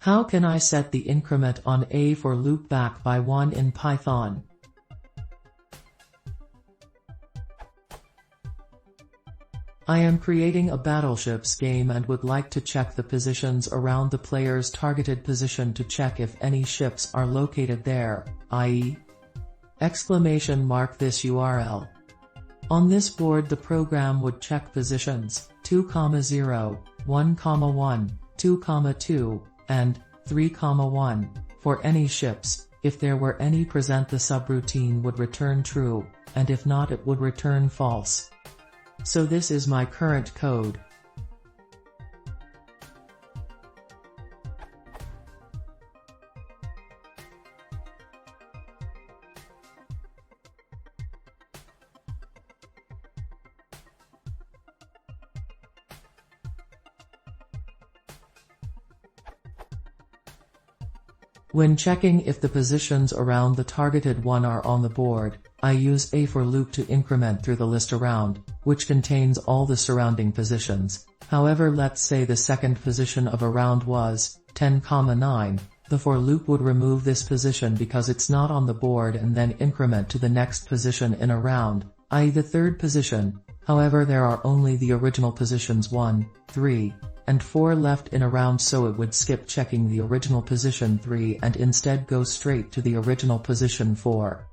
How can I set the increment on a for loop back by 1 in Python? I am creating a battleships game and would like to check the positions around the player's targeted position to check if any ships are located there, i.e. ! This URL. On this board the program would check positions 2, 0, 1, 1, 2, 2, and 3, 1 for any ships. If there were any present, the subroutine would return true, and if not it would return false. So this is my current code. When checking if the positions around the targeted one are on the board, I use a for loop to increment through the list around, which contains all the surrounding positions. However, let's say the second position of around was 10, 9, the for loop would remove this position because it's not on the board and then increment to the next position in around, i.e. the third position. However, there are only the original positions 1, 3, and 4 left in around, so it would skip checking the original position 3 and instead go straight to the original position 4.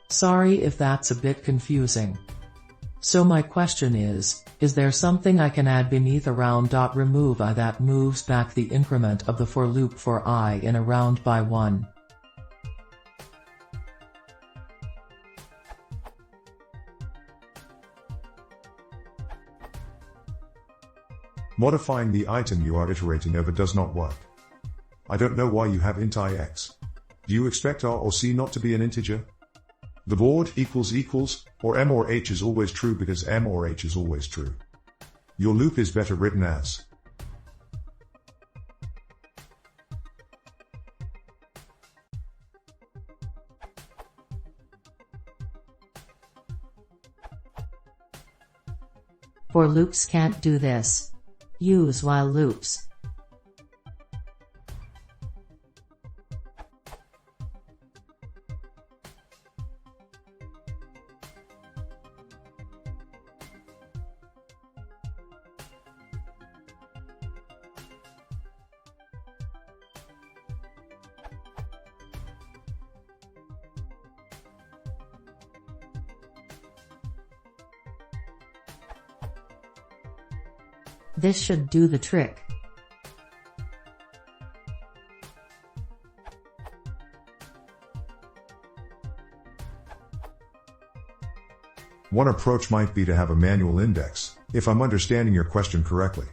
Sorry if that's a bit confusing. So my question is there something I can add beneath around.remove I that moves back the increment of the for loop for I in around by 1? Modifying the item you are iterating over does not work. I don't know why you have int ix. Do you expect r or c not to be an integer? The board equals, or m or h is always true because m or h is always true. Your loop is better written as For loops can't do this. Use while loops. This should do the trick. One approach might be to have a manual index, if I'm understanding your question correctly.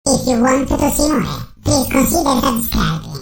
If you wanted to see more, please consider subscribing.